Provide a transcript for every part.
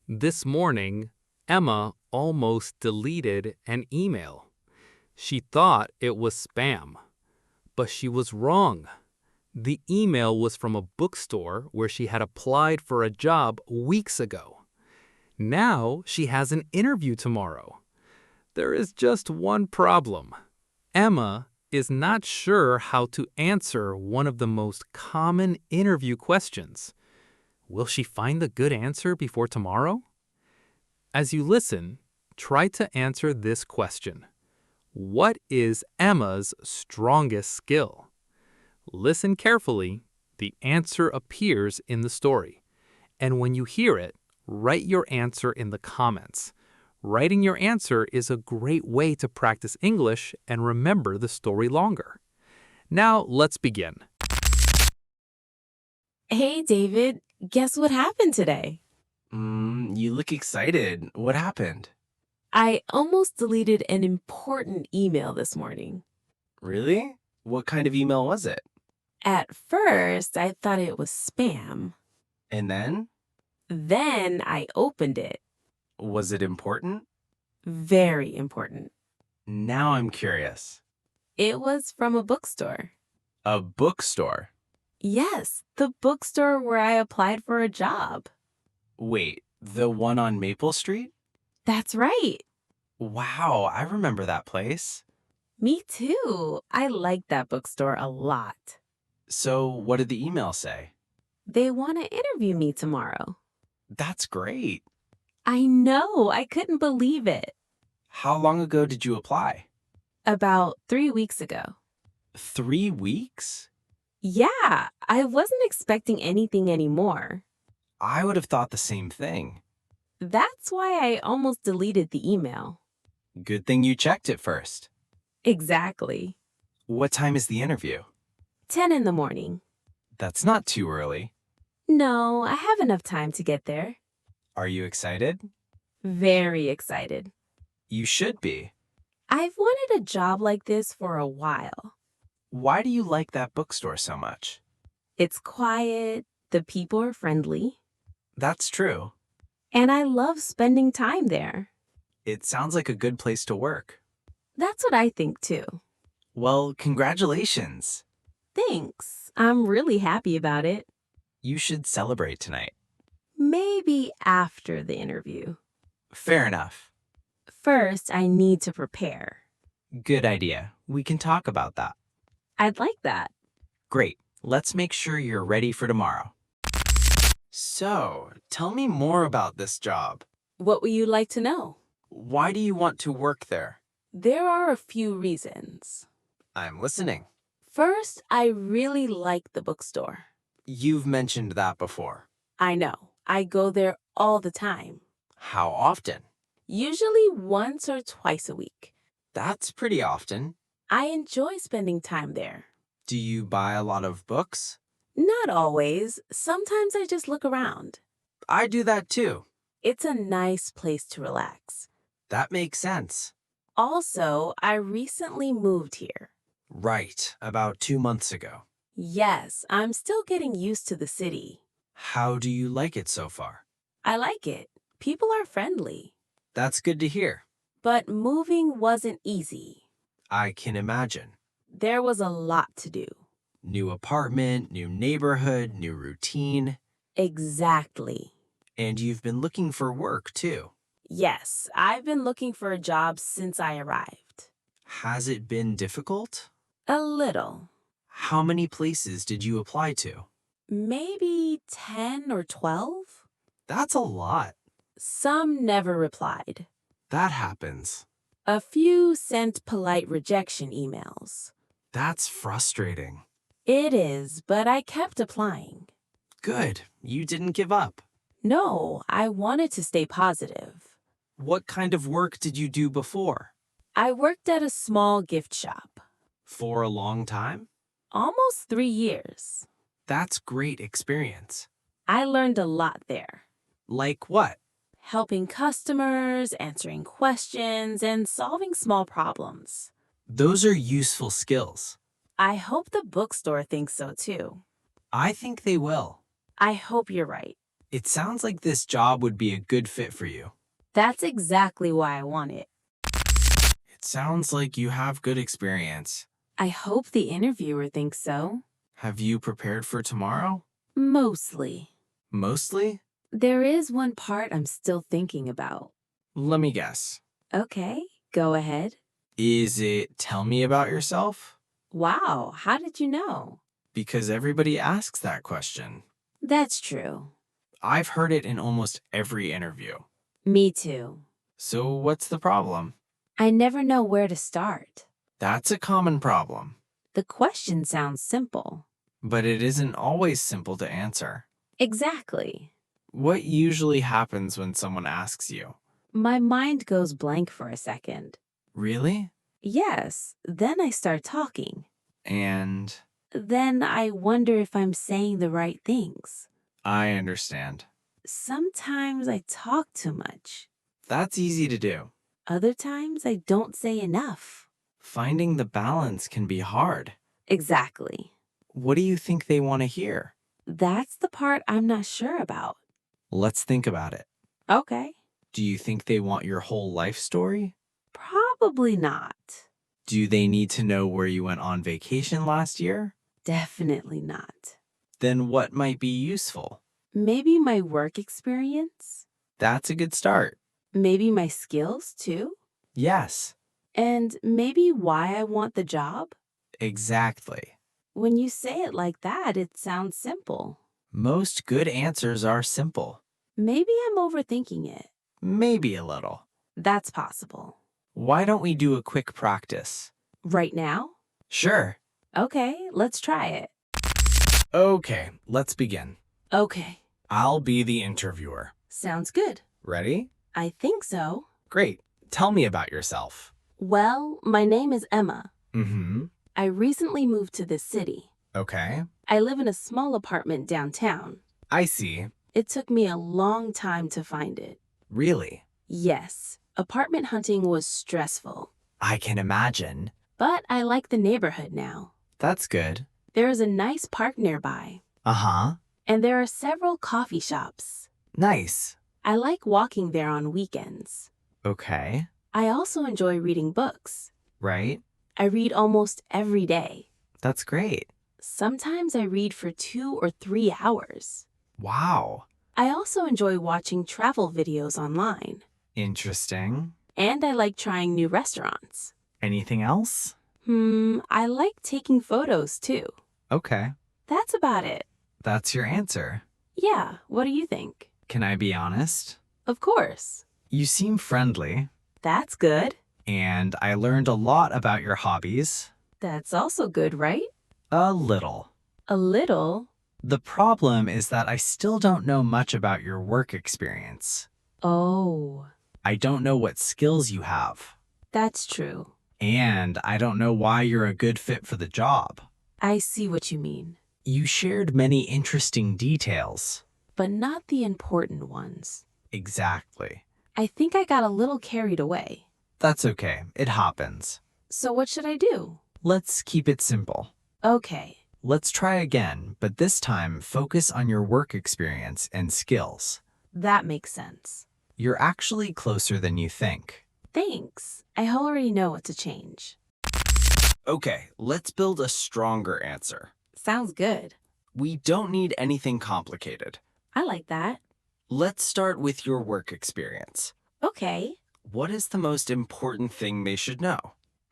This morning, Emma almost deleted an email. She thought it was spam, but she was wrong. The email was from a bookstore where she had applied for a job weeks ago. Now she has an interview tomorrow. There is just one problem. Emma is not sure how to answer one of the most common interview questions. Will she find the good answer before tomorrow? As you listen, try to answer this question. What is Emma's strongest skill? Listen carefully. The answer appears in the story. And when you hear it, write your answer in the comments. Writing your answer is a great way to practice English and remember the story longer. Now, let's begin. Hey, David, guess what happened today? You look excited. What happened? I almost deleted an important email this morning. Really? What kind of email was it? At first, I thought it was spam. And then? Then I opened it. Was it important? Very important. Now I'm curious. It was from a bookstore. A bookstore? Yes, the bookstore where I applied for a job. Wait, the one on Maple Street? That's right. Wow, I remember that place. Me too. I liked that bookstore a lot. So, what did the email say? They want to interview me tomorrow. That's great. I know. I couldn't believe it. How long ago did you apply? About 3 weeks ago. 3 weeks? Yeah, I wasn't expecting anything anymore. I would have thought the same thing. That's why I almost deleted the email. Good thing you checked it first. Exactly. What time is the interview? 10 in the morning. That's not too early. No, I have enough time to get there. Are you excited? Very excited. You should be. I've wanted a job like this for a while. Why do you like that bookstore so much? It's quiet, the people are friendly, That's true. and I love spending time there. It sounds like a good place to work. That's what I think too. Well, congratulations. Thanks. I'm really happy about it. You should celebrate tonight. Maybe after the interview. Fair enough. First, I need to prepare. Good idea. We can talk about that. I'd like that. Great. Let's make sure you're ready for tomorrow. So, tell me more about this job. What would you like to know? Why do you want to work there? There are a few reasons. I'm listening. First, I really like the bookstore. You've mentioned that before. I know. I go there all the time. How often? Usually once or twice a week. That's pretty often. I enjoy spending time there. Do you buy a lot of books? Not always. Sometimes I just look around. I do that too. It's a nice place to relax. That makes sense. Also, I recently moved here. Right, about 2 months ago. Yes, I'm still getting used to the city. How do you like it so far? I like it. People are friendly. That's good to hear. But moving wasn't easy. I can imagine. There was a lot to do. New apartment, new neighborhood, new routine. Exactly. And you've been looking for work too. Yes, I've been looking for a job since I arrived. Has it been difficult? A little. How many places did you apply to? Maybe 10 or 12? That's a lot. Some never replied. That happens. A few sent polite rejection emails. That's frustrating. It is, but I kept applying. Good. You didn't give up. No, I wanted to stay positive. What kind of work did you do before? I worked at a small gift shop. For a long time? Almost 3 years. That's great experience. I learned a lot there. Like what? Helping customers, answering questions, and solving small problems. Those are useful skills. I hope the bookstore thinks so too. I think they will. I hope you're right. It sounds like this job would be a good fit for you. That's exactly why I want it. It sounds like you have good experience. I hope the interviewer thinks so. Have you prepared for tomorrow? Mostly. Mostly? There is one part I'm still thinking about. Let me guess. Okay, go ahead. Is it tell me about yourself? Wow, how did you know? Because everybody asks that question. That's true. I've heard it in almost every interview. Me too. So what's the problem? I never know where to start. That's a common problem. The question sounds simple. But it isn't always simple to answer. Exactly. What usually happens when someone asks you? My mind goes blank for a second. Really? Yes, then I start talking. And Then I wonder if I'm saying the right things. I understand. Sometimes I talk too much. That's easy to do. Other times I don't say enough. Finding the balance can be hard. Exactly. What do you think they want to hear? That's the part I'm not sure about. Let's think about it. Okay. Do you think they want your whole life story? Probably not. Do they need to know where you went on vacation last year? Definitely not. Then what might be useful? Maybe my work experience? That's a good start. Maybe my skills too? Yes, And maybe why I want the job? exactly. When you say it like that, it sounds simple. Most good answers are simple. Maybe I'm overthinking it. Maybe a little. That's possible. Why don't we do a quick practice? Right now? Sure. Okay, let's try it. Okay, let's begin. Okay, I'll be the interviewer. sounds good. Ready? I think so. Great. Tell me about yourself. Well, my name is Emma. Mm-hmm. I recently moved to this city. Okay. I live in a small apartment downtown. I see. It took me a long time to find it. Really? Yes, apartment hunting was stressful. I can imagine. But I like the neighborhood now. That's good. There is a nice park nearby, Uh-huh. and there are several coffee shops. Nice. I like walking there on weekends. Okay. I also enjoy reading books. Right? I read almost every day. That's great. Sometimes I read for 2 or 3 hours. Wow. I also enjoy watching travel videos online. Interesting. And I like trying new restaurants. Anything else? I like taking photos too. Okay. That's about it. That's your answer. Yeah, what do you think? Can I be honest? Of course. You seem friendly, That's good. and I learned a lot about your hobbies. That's also good, right? A little. A little. The problem is that I still don't know much about your work experience. Oh, I don't know what skills you have. that's true. And I don't know why you're a good fit for the job. I see what you mean. You shared many interesting details. But not the important ones. Exactly. I think I got a little carried away. That's okay. It happens. So what should I do? Let's keep it simple. Okay, Let's try again, but this time focus on your work experience and skills. that makes sense. You're actually closer than you think. Thanks. I already know what to change. Okay, let's build a stronger answer. Sounds good. We don't need anything complicated. I like that. Let's start with your work experience. Okay. What is the most important thing they should know?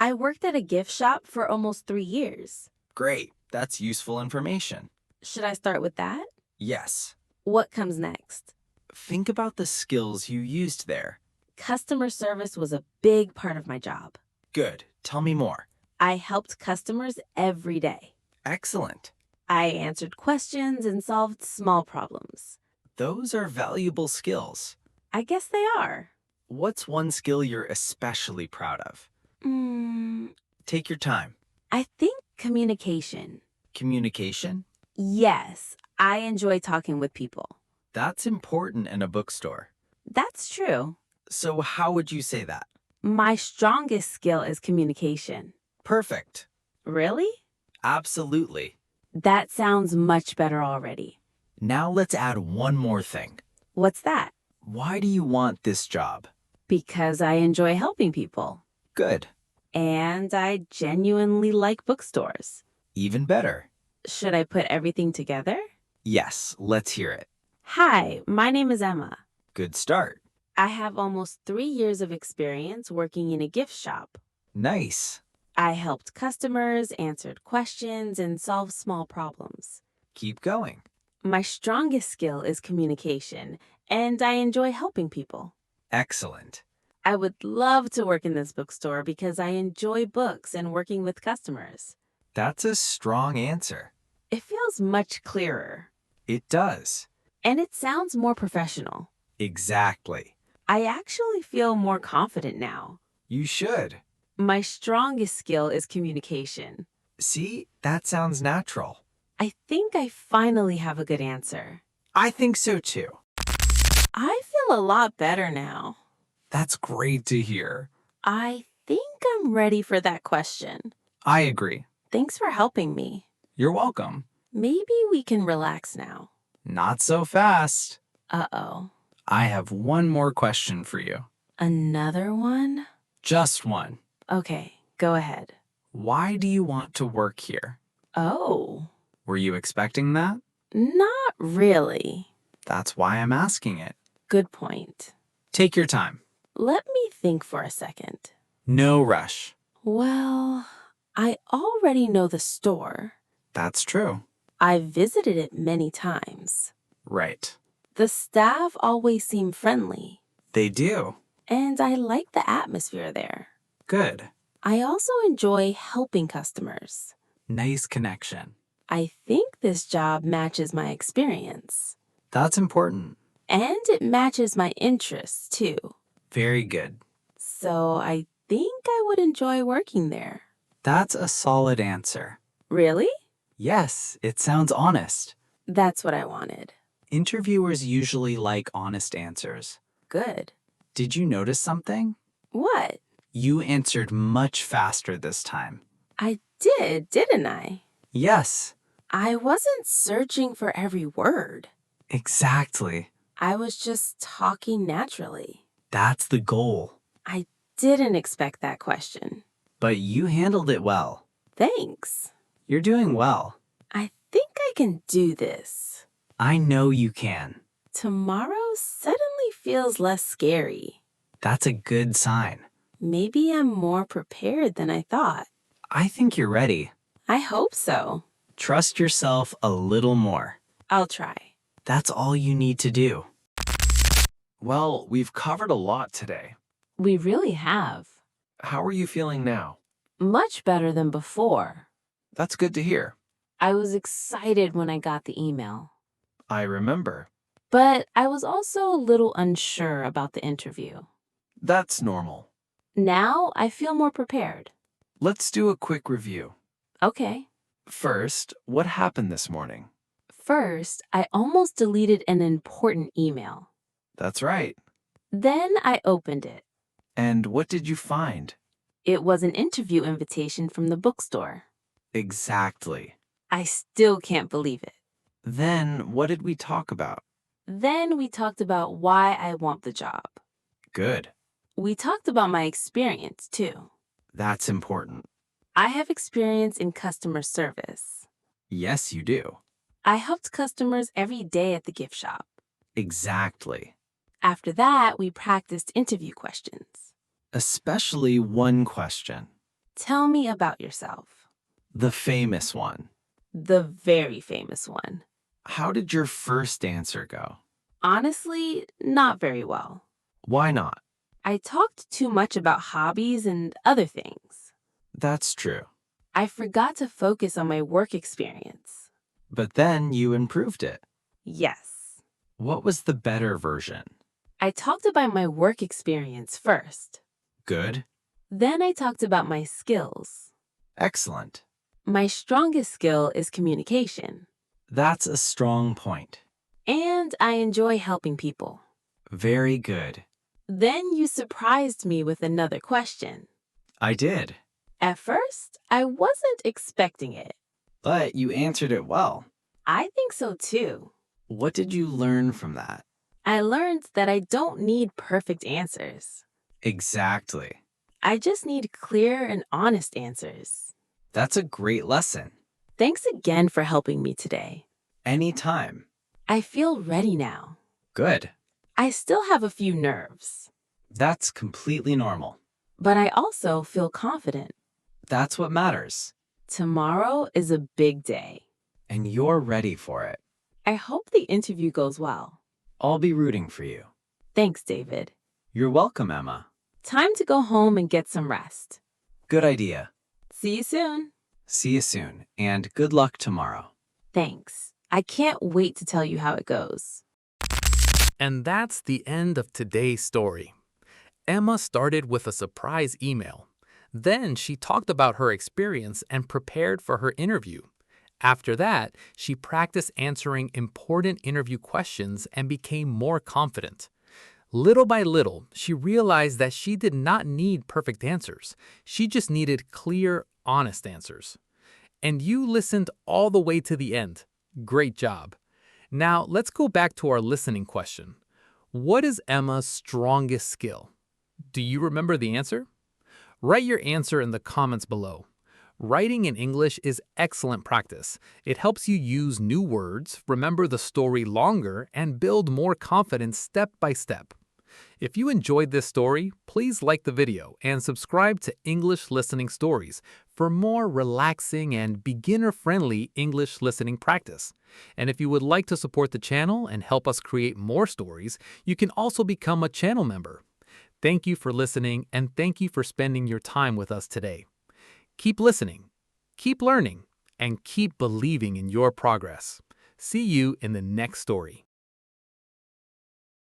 I worked at a gift shop for almost 3 years. Great, that's useful information. Should I start with that? Yes. What comes next? Think about the skills you used there. Customer service was a big part of my job. Good. Tell me more. I helped customers every day. Excellent. I answered questions and solved small problems. Those are valuable skills. I guess they are. What's one skill you're especially proud of? Take your time. I think communication. Communication? Yes, I enjoy talking with people. That's important in a bookstore. That's true. So how would you say that? My strongest skill is communication. Perfect. Really? Absolutely. That sounds much better already. Now let's add one more thing. What's that? Why do you want this job? Because I enjoy helping people. Good. And I genuinely like bookstores. Even better. Should I put everything together? Yes, let's hear it. Hi, my name is Emma. Good start. I have almost 3 years of experience working in a gift shop. Nice. I helped customers, answered questions, and solved small problems. Keep going. My strongest skill is communication, and I enjoy helping people. Excellent. I would love to work in this bookstore because I enjoy books and working with customers. That's a strong answer. It feels much clearer, It does. and it sounds more professional. Exactly. I actually feel more confident now. You should. My strongest skill is communication. See, that sounds natural. I think I finally have a good answer. I think so too. I feel a lot better now. That's great to hear. I think I'm ready for that question. I agree. Thanks for helping me. You're welcome. Maybe we can relax now. Not so fast. Uh-oh. I have one more question for you. Another one? Just one. Okay, go ahead. Why do you want to work here? Oh, Were you expecting that? not really. That's why I'm asking it. Good point. Take your time. Let me think for a second. No rush. Well, I already know the store. That's true. I've visited it many times. Right. The staff always seem friendly, They do. and I like the atmosphere there. Good. I also enjoy helping customers. Nice connection. I think this job matches my experience. That's important. And it matches my interests, too. Very good. So I think I would enjoy working there. That's a solid answer. Really? Yes, it sounds honest. That's what I wanted. Interviewers usually like honest answers. Good. Did you notice something? What? You answered much faster this time. I did, didn't I? Yes, I wasn't searching for every word. exactly. I was just talking naturally. That's the goal. I didn't expect that question. But you handled it well. Thanks. You're doing well. I think I can do this. I know you can. Tomorrow suddenly feels less scary. That's a good sign. Maybe I'm more prepared than I thought. I think you're ready. I hope so. Trust yourself a little more. I'll try. That's all you need to do. Well, we've covered a lot today. We really have. How are you feeling now? Much better than before. That's good to hear. I was excited when I got the email. I remember. But I was also a little unsure about the interview. That's normal. Now I feel more prepared. Let's do a quick review. Okay. First, what happened this morning? First, I almost deleted an important email. That's right. Then I opened it. And what did you find? It was an interview invitation from the bookstore. Exactly. I still can't believe it. Then, what did we talk about? Then we talked about why I want the job. Good. We talked about my experience, too. That's important. I have experience in customer service. Yes, you do. I helped customers every day at the gift shop. Exactly. After that, we practiced interview questions. Especially one question. Tell me about yourself. The famous one. The very famous one. How did your first answer go? Honestly, not very well. Why not? I talked too much about hobbies and other things. That's true. I forgot to focus on my work experience. But then you improved it. Yes. What was the better version? I talked about my work experience first. Good. Then I talked about my skills. Excellent. My strongest skill is communication. That's a strong point. And I enjoy helping people. Very good. Then you surprised me with another question. I did. At first, I wasn't expecting it. But you answered it well. I think so too. What did you learn from that? I learned that I don't need perfect answers. Exactly. I just need clear and honest answers. That's a great lesson. Thanks again for helping me today. Anytime. I feel ready now. Good. I still have a few nerves, That's completely normal. but I also feel confident. That's what matters. Tomorrow is a big day. And you're ready for it. I hope the interview goes well. I'll be rooting for you. Thanks, David. You're welcome, Emma. Time to go home and get some rest. Good idea. See you soon. See you soon, and good luck tomorrow. Thanks. I can't wait to tell you how it goes. And that's the end of today's story. Emma started with a surprise email. Then she talked about her experience and prepared for her interview. After that, she practiced answering important interview questions and became more confident. Little by little, she realized that she did not need perfect answers. She just needed clear, honest answers. And you listened all the way to the end. Great job. Now, let's go back to our listening question. What is Emma's strongest skill? Do you remember the answer? Write your answer in the comments below. Writing in English is excellent practice. It helps you use new words, remember the story longer, and build more confidence step by step. If you enjoyed this story, please like the video and subscribe to English Listening Stories for more relaxing and beginner-friendly English listening practice. And if you would like to support the channel and help us create more stories, you can also become a channel member. Thank you for listening, and thank you for spending your time with us today. Keep listening, keep learning, and keep believing in your progress. See you in the next story.